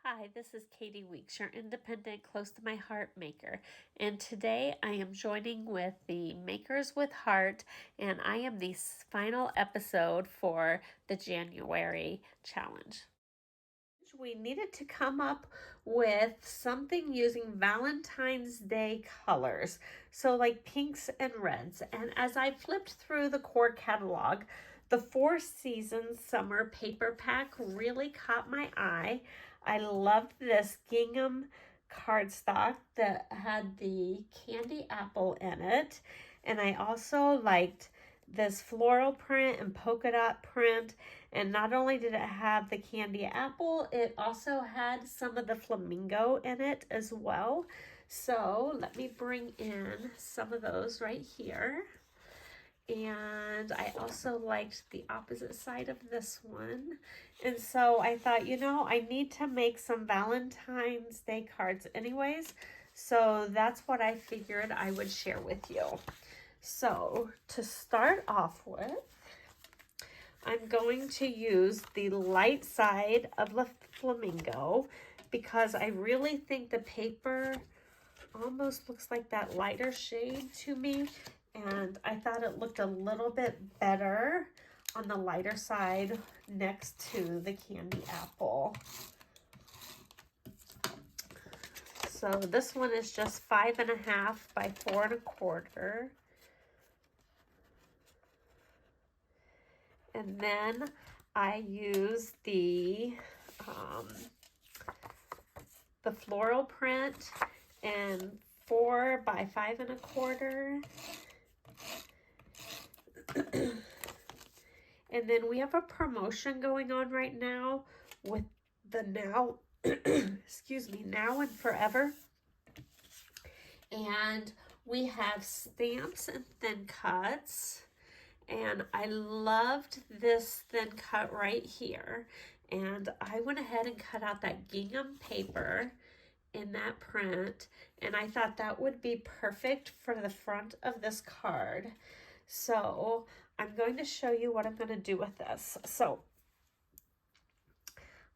Hi, this is Katie Weeks, your independent, close to my heart maker. And today I am joining with the Makers with Heart, and I am the final episode for the January challenge. We needed to come up with something using Valentine's Day colors, so like pinks and reds. And as I flipped through the core catalog, the Four Seasons Summer Paper Pack really caught my eye. I loved this gingham cardstock that had the candy apple in it, and I also liked this floral print and polka dot print. And not only did it have the candy apple, it also had some of the flamingo in it as well. So let me bring in some of those right here. And I also liked the opposite side of this one. And so I thought, I need to make some Valentine's Day cards anyways. So that's what I figured I would share with you. So to start off with, I'm going to use the light side of the flamingo because I really think the paper almost looks like that lighter shade to me. And I thought it looked a little bit better on the lighter side next to the candy apple. So this one is just 5.5 by 4.25. And then I use the floral print in 4 by 5.25. And then we have a promotion going on right now with the Now, excuse me, Now and Forever. And we have stamps and thin cuts. And I loved this thin cut right here. And I went ahead and cut out that gingham paper in that print. And I thought that would be perfect for the front of this card. So I'm going to show you what I'm going to do with this. So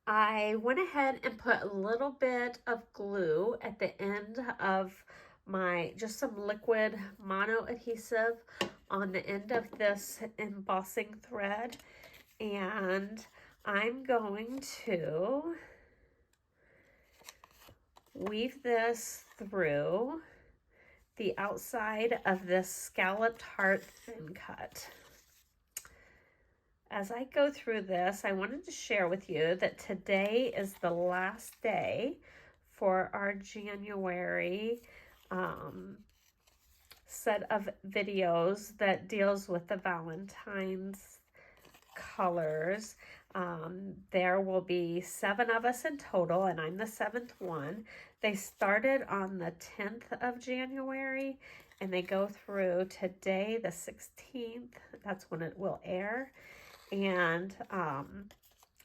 I went ahead and put a little bit of glue at the end of just some liquid mono adhesive on the end of this embossing thread, and I'm going to weave this through the outside of this scalloped heart thin cut. As I go through this, I wanted to share with you that today is the last day for our January set of videos that deals with the Valentine's colors. There will be 7 of us in total, and I'm the 7th one. They started on the 10th of January, and they go through today, the 16th. That's when it will air. And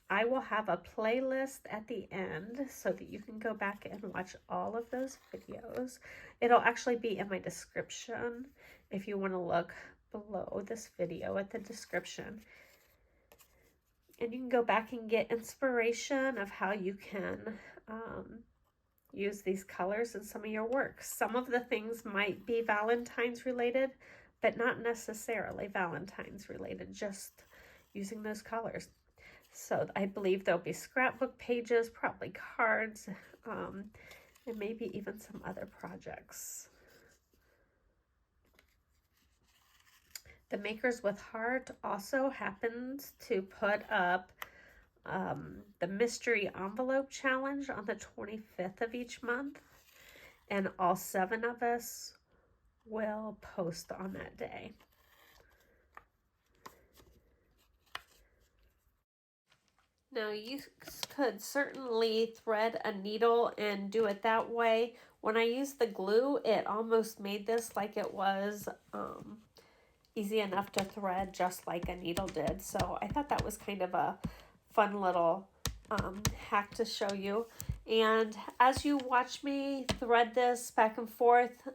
I will have a playlist at the end so that you can go back and watch all of those videos. It'll actually be in my description if you want to look below this video at the description. And you can go back and get inspiration of how you can use these colors in some of your work. Some of the things might be Valentine's related, but not necessarily Valentine's related, just using those colors. So I believe there'll be scrapbook pages, probably cards, and maybe even some other projects. The Makers with Heart also happens to put up the Mystery Envelope Challenge on the 25th of each month, and all 7 of us will post on that day. Now you could certainly thread a needle and do it that way. When I used the glue, it almost made this like it was easy enough to thread just like a needle did. So I thought that was kind of a fun little hack to show you. And as you watch me thread this back and forth,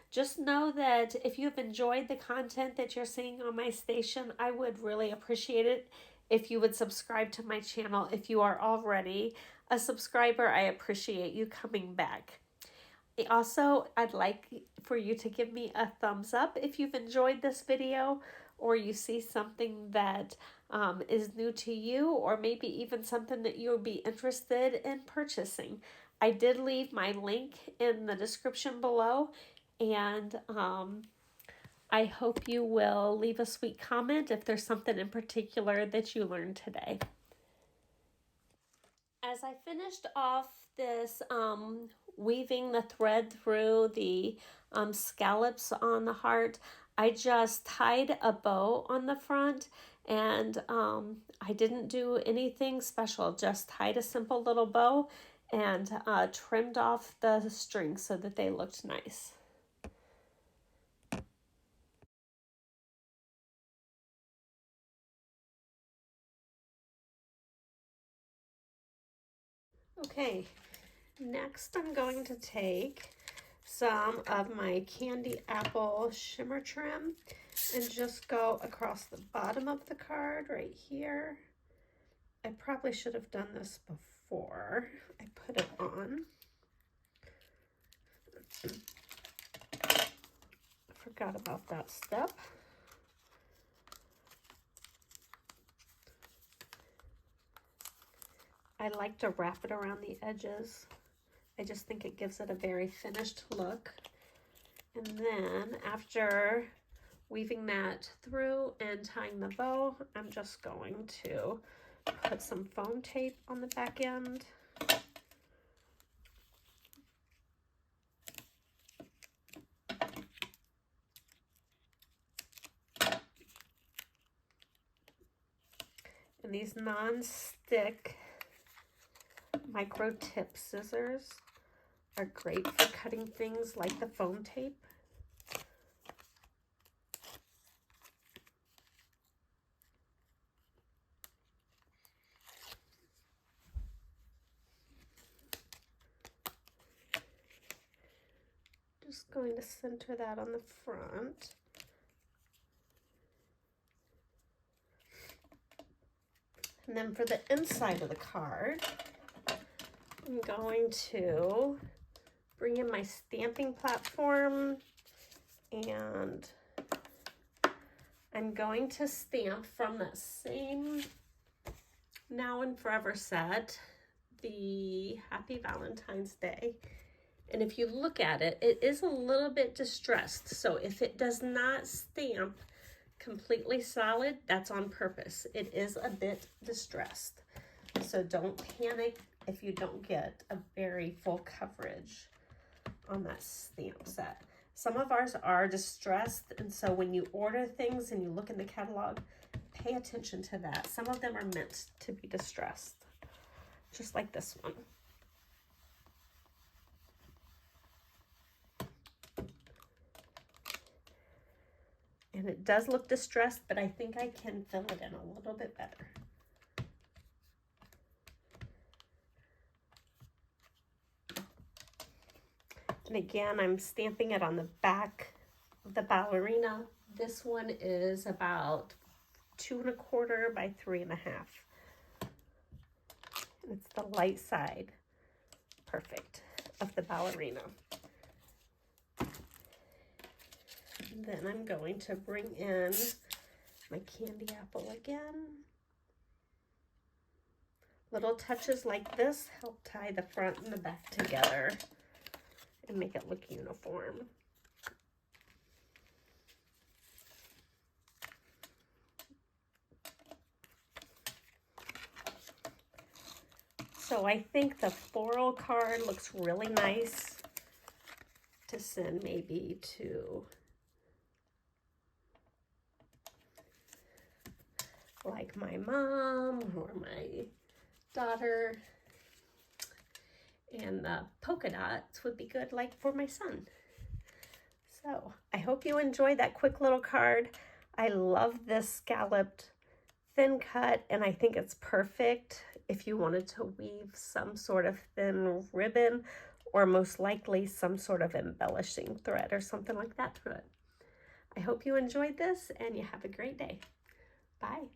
just know that if you've enjoyed the content that you're seeing on my station, I would really appreciate it if you would subscribe to my channel if you are already a subscriber, I appreciate you coming back. Also, I'd like for you to give me a thumbs up if you've enjoyed this video, or you see something that is new to you, or maybe even something that you'll be interested in purchasing. I did leave my link in the description below, and I hope you will leave a sweet comment if there's something in particular that you learned today. As I finished off this weaving the thread through the scallops on the heart, I just tied a bow on the front, and I didn't do anything special, just tied a simple little bow and trimmed off the strings so that they looked nice. Okay, next I'm going to take some of my candy apple shimmer trim and just go across the bottom of the card right here. I probably should have done this before I put it on. I forgot about that step. I like to wrap it around the edges. I just think it gives it a very finished look. And then after weaving that through and tying the bow, I'm just going to put some foam tape on the back end. And these non-stick micro tip scissors are great for cutting things like the foam tape. Just going to center that on the front. And then for the inside of the card, I'm going to bring in my stamping platform, and I'm going to stamp from that same Now and Forever set, the Happy Valentine's Day. And if you look at it, it is a little bit distressed. So if it does not stamp completely solid, that's on purpose. It is a bit distressed. So don't panic if you don't get a very full coverage on that stamp set. Some of ours are distressed, and so when you order things and you look in the catalog, pay attention to that. Some of them are meant to be distressed, just like this one. And it does look distressed, but I think I can fill it in a little bit better. And again, I'm stamping it on the back of the ballerina. This one is about 2 1/4 by 3 1/2. And it's the light side, perfect, of the ballerina. And then I'm going to bring in my candy apple again. Little touches like this help tie the front and the back together and make it look uniform. So I think the floral card looks really nice to send maybe to like my mom or my daughter. And the polka dots would be good like for my son. So I hope you enjoyed that quick little card. I love this scalloped thin cut, and I think it's perfect if you wanted to weave some sort of thin ribbon, or most likely some sort of embellishing thread or something like that through it. I hope you enjoyed this, and you have a great day. Bye.